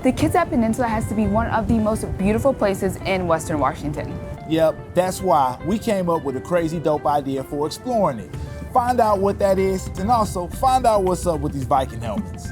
The Kitsap Peninsula has to be one of the most beautiful places in Western Washington. Yep, that's why we came up with a crazy dope idea for exploring it. Find out what that is, and also find out what's up with these Viking helmets.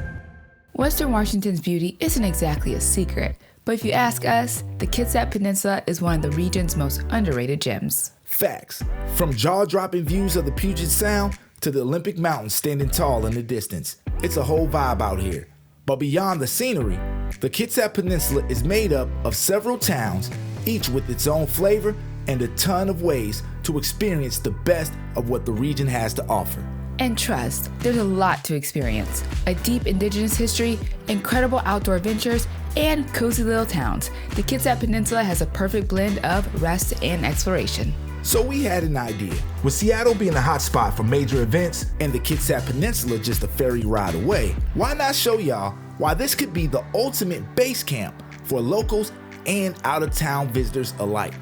Western Washington's beauty isn't exactly a secret, but if you ask us, the Kitsap Peninsula is one of the region's most underrated gems. Facts. From jaw-dropping views of the Puget Sound to the Olympic Mountains standing tall in the distance, it's a whole vibe out here. But beyond the scenery, the Kitsap Peninsula is made up of several towns, each with its own flavor and a ton of ways to experience the best of what the region has to offer. And trust, there's a lot to experience. A deep indigenous history, incredible outdoor adventures, and cozy little towns. The Kitsap Peninsula has a perfect blend of rest and exploration. So we had an idea. With Seattle being a hot spot for major events and the Kitsap Peninsula just a ferry ride away, why not show y'all why this could be the ultimate base camp for locals and out-of-town visitors alike.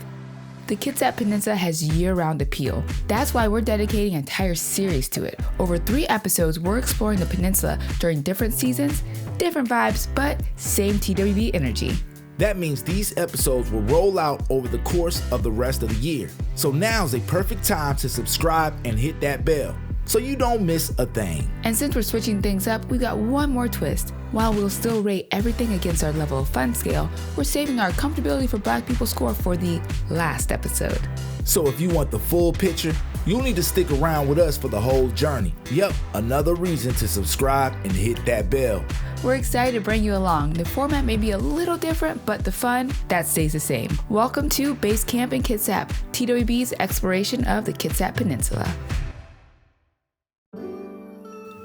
The Kitsap Peninsula has year-round appeal. That's why we're dedicating an entire series to it. Over 3 episodes, we're exploring the peninsula during different seasons, different vibes, but same TWB energy. That means these episodes will roll out over the course of the rest of the year. So now's a perfect time to subscribe and hit that bell so you don't miss a thing. And since we're switching things up, we got one more twist. While we'll still rate everything against our level of fun scale, we're saving our comfortability for Black people score for the last episode. So if you want the full picture, you'll need to stick around with us for the whole journey. Yep, another reason to subscribe and hit that bell. We're excited to bring you along. The format may be a little different, but the fun, that stays the same. Welcome to Basecamp in Kitsap, TWB's exploration of the Kitsap Peninsula.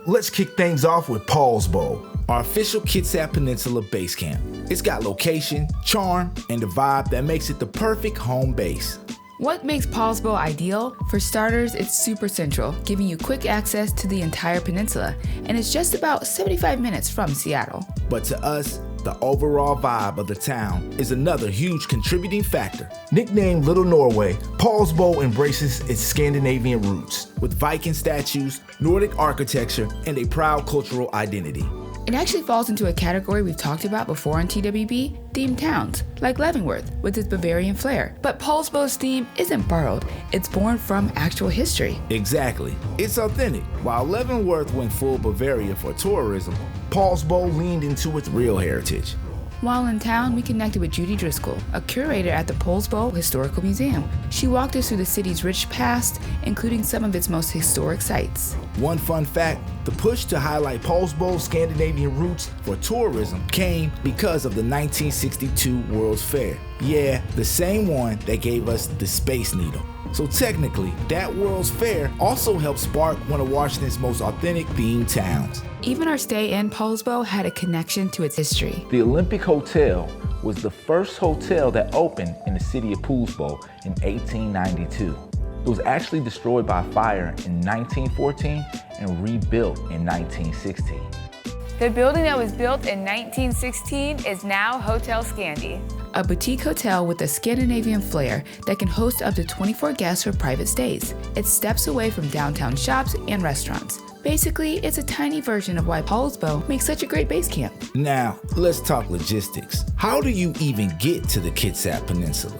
Let's kick things off with Poulsbo, our official Kitsap Peninsula base camp. It's got location, charm, and a vibe that makes it the perfect home base. What makes Poulsbo ideal? For starters, it's super central, giving you quick access to the entire peninsula, and it's just about 75 minutes from Seattle. But to us, the overall vibe of the town is another huge contributing factor. Nicknamed Little Norway, Poulsbo embraces its Scandinavian roots with Viking statues, Nordic architecture, and a proud cultural identity. It actually falls into a category we've talked about before on TWB, themed towns, like Leavenworth with its Bavarian flair. But Poulsbo's theme isn't borrowed, it's born from actual history. Exactly. It's authentic. While Leavenworth went full Bavaria for tourism, Poulsbo leaned into its real heritage. While in town, we connected with Judy Driscoll, a curator at the Poulsbo Historical Museum. She walked us through the city's rich past, including some of its most historic sites. One fun fact, the push to highlight Poulsbo's Scandinavian roots for tourism came because of the 1962 World's Fair. Yeah, the same one that gave us the Space Needle. So technically, that World's Fair also helped spark one of Washington's most authentic themed towns. Even our stay in Poulsbo had a connection to its history. The Olympic Hotel was the first hotel that opened in the city of Poulsbo in 1892. It was actually destroyed by fire in 1914 and rebuilt in 1916. The building that was built in 1916 is now Hotel Scandi, a boutique hotel with a Scandinavian flair that can host up to 24 guests for private stays. It's steps away from downtown shops and restaurants. Basically, it's a tiny version of why Poulsbo makes such a great base camp. Now, let's talk logistics. How do you even get to the Kitsap Peninsula?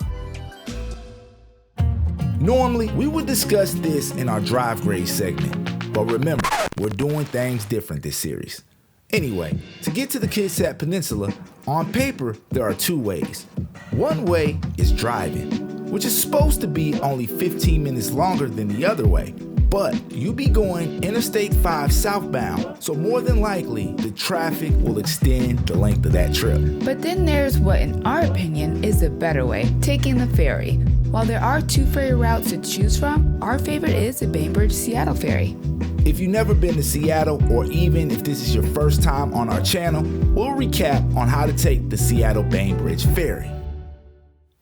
Normally, we would discuss this in our drive grade segment, but remember, we're doing things different this series. Anyway, to get to the Kitsap Peninsula, on paper, there are 2 ways. One way is driving, which is supposed to be only 15 minutes longer than the other way, but you'll be going Interstate 5 southbound, so more than likely, the traffic will extend the length of that trip. But then there's what, in our opinion, is the better way, taking the ferry. While there are 2 ferry routes to choose from, our favorite is the Bainbridge-Seattle Ferry. If you've never been to Seattle, or even if this is your first time on our channel, we'll recap on how to take the Seattle Bainbridge Ferry.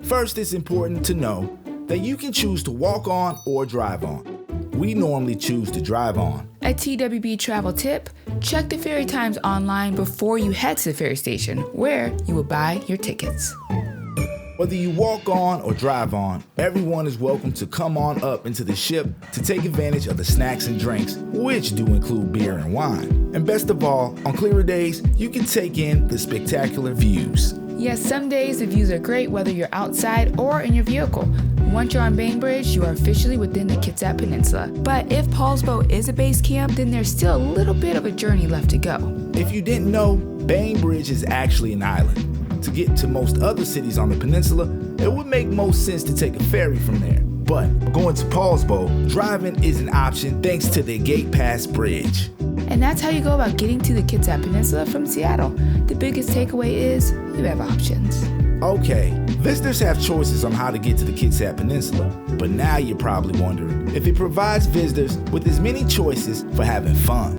First, it's important to know that you can choose to walk on or drive on. We normally choose to drive on. A TWB travel tip, check the ferry times online before you head to the ferry station, where you will buy your tickets. Whether you walk on or drive on, everyone is welcome to come on up into the ship to take advantage of the snacks and drinks, which do include beer and wine. And best of all, on clearer days, you can take in the spectacular views. Yes, some days the views are great whether you're outside or in your vehicle. Once you're on Bainbridge, you are officially within the Kitsap Peninsula. But if Poulsbo is a base camp, then there's still a little bit of a journey left to go. If you didn't know, Bainbridge is actually an island. To get to most other cities on the peninsula, it would make most sense to take a ferry from there. But going to Poulsbo, driving is an option thanks to the Gate Pass Bridge. And that's how you go about getting to the Kitsap Peninsula from Seattle. The biggest takeaway is you have options. Okay, visitors have choices on how to get to the Kitsap Peninsula, but now you're probably wondering if it provides visitors with as many choices for having fun.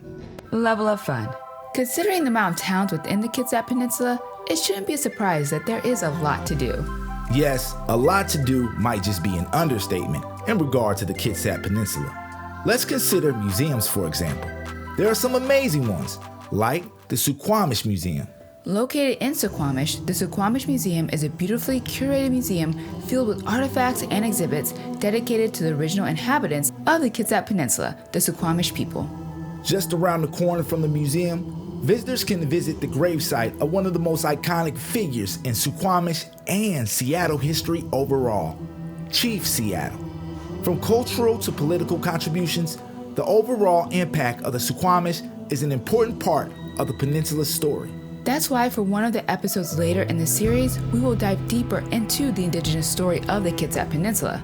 Level of fun. Considering the amount of towns within the Kitsap Peninsula, it shouldn't be a surprise that there is a lot to do. Yes, a lot to do might just be an understatement in regard to the Kitsap Peninsula. Let's consider museums, for example. There are some amazing ones, like the Suquamish Museum. Located in Suquamish, the Suquamish Museum is a beautifully curated museum filled with artifacts and exhibits dedicated to the original inhabitants of the Kitsap Peninsula, the Suquamish people. Just around the corner from the museum, visitors can visit the gravesite of one of the most iconic figures in Suquamish and Seattle history overall, Chief Seattle. From cultural to political contributions, the overall impact of the Suquamish is an important part of the peninsula's story. That's why for one of the episodes later in the series, we will dive deeper into the indigenous story of the Kitsap Peninsula.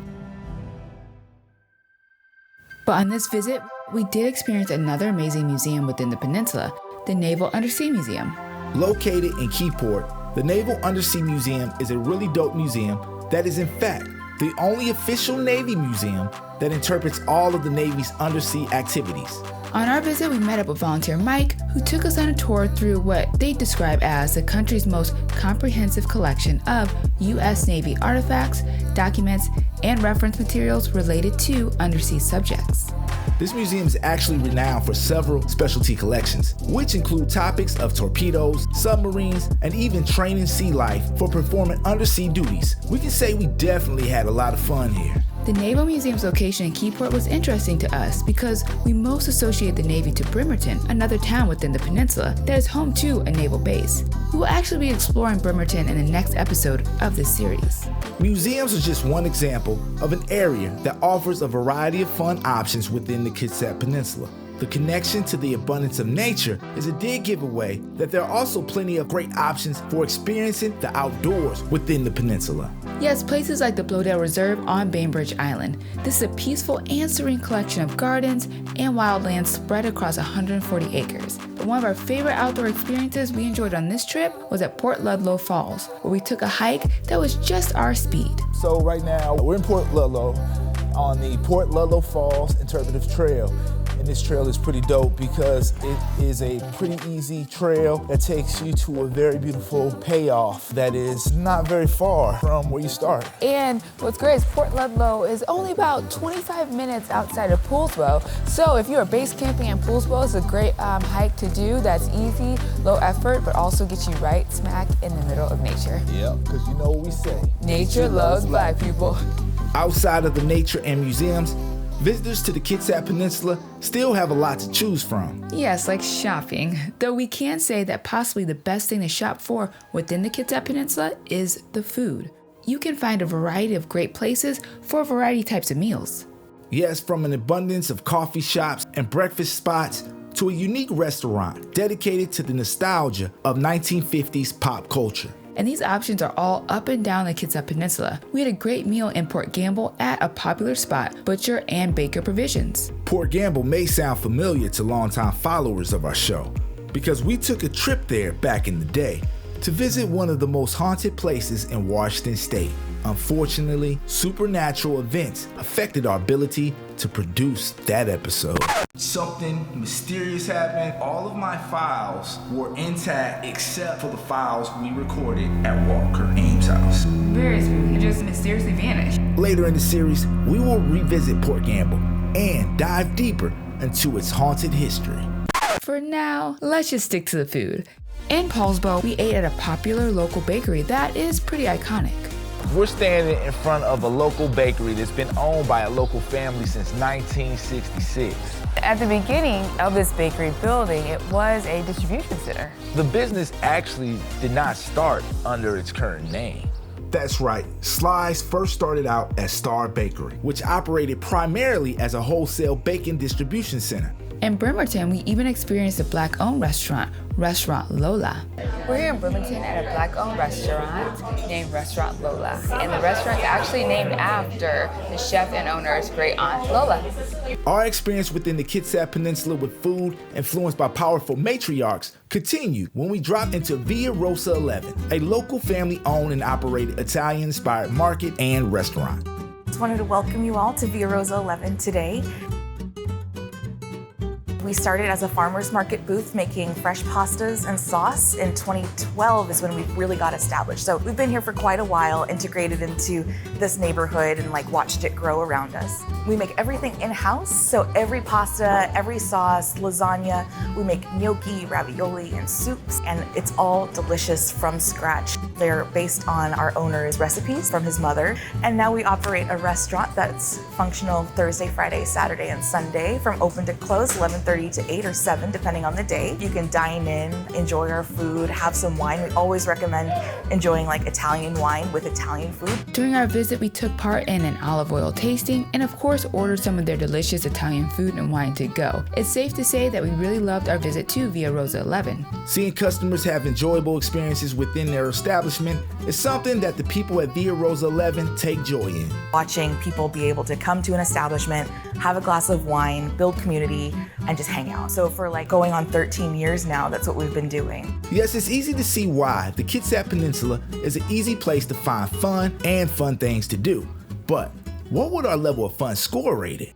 But on this visit, we did experience another amazing museum within the peninsula, the Naval Undersea Museum. Located in Keyport, the Naval Undersea Museum is a really dope museum that is in fact the only official Navy museum that interprets all of the Navy's undersea activities. On our visit, we met up with volunteer Mike, who took us on a tour through what they describe as the country's most comprehensive collection of U.S. Navy artifacts, documents, and reference materials related to undersea subjects. This museum is actually renowned for several specialty collections, which include topics of torpedoes, submarines, and even training sea life for performing undersea duties. We can say we definitely had a lot of fun here. The Naval Museum's location in Keyport was interesting to us because we most associate the Navy to Bremerton, another town within the peninsula that is home to a naval base. We will actually be exploring Bremerton in the next episode of this series. Museums are just one example of an area that offers a variety of fun options within the Kitsap Peninsula. The connection to the abundance of nature is a dead giveaway that there are also plenty of great options for experiencing the outdoors within the peninsula. Yes, places like the Blodale Reserve on Bainbridge Island. This is a peaceful and serene collection of gardens and wildlands spread across 140 acres. But one of our favorite outdoor experiences we enjoyed on this trip was at Port Ludlow Falls, where we took a hike that was just our speed. So right now, we're in Port Ludlow on the Port Ludlow Falls Interpretive Trail. And this trail is pretty dope because it is a pretty easy trail that takes you to a very beautiful payoff that is not very far from where you start. And what's great is Port Ludlow is only about 25 minutes outside of Poulsbo. So if you're base camping in Poulsbo, it's a great hike to do that's easy, low effort, but also gets you right smack in the middle of nature. Yeah, because you know what we say. Nature loves black people. Outside of the nature and museums, visitors to the Kitsap Peninsula still have a lot to choose from. Yes, like shopping. Though we can say that possibly the best thing to shop for within the Kitsap Peninsula is the food. You can find a variety of great places for a variety of types of meals. Yes, from an abundance of coffee shops and breakfast spots to a unique restaurant dedicated to the nostalgia of 1950s pop culture. And these options are all up and down the Kitsap Peninsula. We had a great meal in Port Gamble at a popular spot, Butcher and Baker Provisions. Port Gamble may sound familiar to longtime followers of our show because we took a trip there back in the day to visit one of the most haunted places in Washington State. Unfortunately, supernatural events affected our ability to produce that episode. Something mysterious happened. All of my files were intact except for the files we recorded at Walker Ames' house. Very spooky. It just mysteriously vanished. Later in the series, we will revisit Port Gamble and dive deeper into its haunted history. For now, let's just stick to the food. In Poulsbo, we ate at a popular local bakery that is pretty iconic. We're standing in front of a local bakery that's been owned by a local family since 1966. At the beginning of this bakery building, it was a distribution center. The business actually did not start under its current name. That's right, Sly's first started out as Star Bakery, which operated primarily as a wholesale baking distribution center. In Bremerton, we even experienced a Black-owned restaurant, Restaurant Lola. We're here in Bremerton at a Black-owned restaurant named Restaurant Lola, and the restaurant's actually named after the chef and owner's great aunt, Lola. Our experience within the Kitsap Peninsula with food influenced by powerful matriarchs continued when we dropped into Via Rosa 11, a local family-owned and operated Italian-inspired market and restaurant. Just wanted to welcome you all to Via Rosa 11 today. We started as a farmer's market booth making fresh pastas and sauce. In 2012 is when we really got established. So we've been here for quite a while, integrated into this neighborhood and watched it grow around us. We make everything in-house, so every pasta, every sauce, lasagna, we make gnocchi, ravioli, and soups, and it's all delicious from scratch. They're based on our owner's recipes from his mother, and now we operate a restaurant that's functional Thursday, Friday, Saturday, and Sunday from open to close, 11:30 to 8 or 7, depending on the day. You can dine in, enjoy our food, have some wine. We always recommend enjoying Italian wine with Italian food. During our visit, we took part in an olive oil tasting and of course ordered some of their delicious Italian food and wine to go. It's safe to say that we really loved our visit to Via Rosa 11. Seeing customers have enjoyable experiences within their establishment is something that the people at Via Rosa 11 take joy in. Watching people be able to come to an establishment, have a glass of wine, build community, and just hang out. So for going on 13 years now, that's what we've been doing. Yes, it's easy to see why the Kitsap Peninsula is an easy place to find fun and fun things to do. But what would our level of fun score rate it?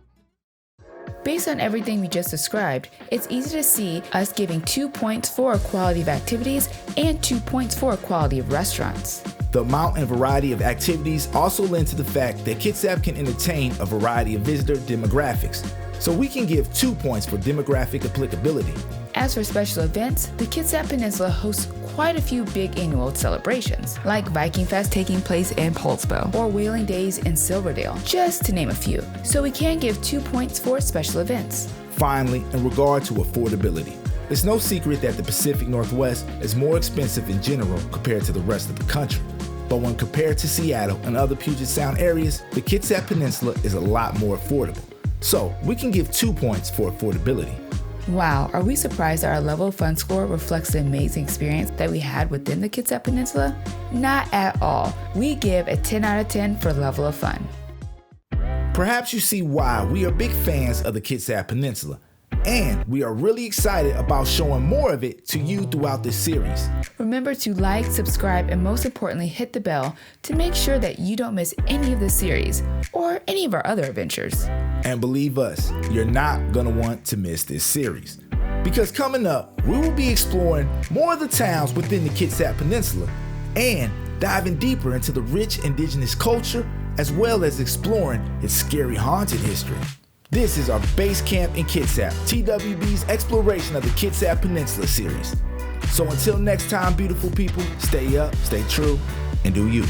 Based on everything we just described, it's easy to see us giving 2 points for quality of activities and 2 points for quality of restaurants. The amount and variety of activities also lend to the fact that Kitsap can entertain a variety of visitor demographics, so we can give 2 points for demographic applicability. As for special events, the Kitsap Peninsula hosts quite a few big annual celebrations, like Viking Fest taking place in Poulsbo or Whaling Days in Silverdale, just to name a few, so we can give 2 points for special events. Finally, in regard to affordability, it's no secret that the Pacific Northwest is more expensive in general compared to the rest of the country. But when compared to Seattle and other Puget Sound areas, the Kitsap Peninsula is a lot more affordable. So we can give 2 points for affordability. Wow, are we surprised that our level of fun score reflects the amazing experience that we had within the Kitsap Peninsula? Not at all. We give a 10 out of 10 for level of fun. Perhaps you see why we are big fans of the Kitsap Peninsula, and we are really excited about showing more of it to you throughout this series. Remember to like, subscribe, and most importantly, hit the bell to make sure that you don't miss any of the series or any of our other adventures. And believe us, you're not gonna want to miss this series. Because coming up, we will be exploring more of the towns within the Kitsap Peninsula and diving deeper into the rich indigenous culture as well as exploring its scary haunted history. This is our Basecamp in Kitsap, TWB's exploration of the Kitsap Peninsula series. So until next time, beautiful people, stay up, stay true, and do you.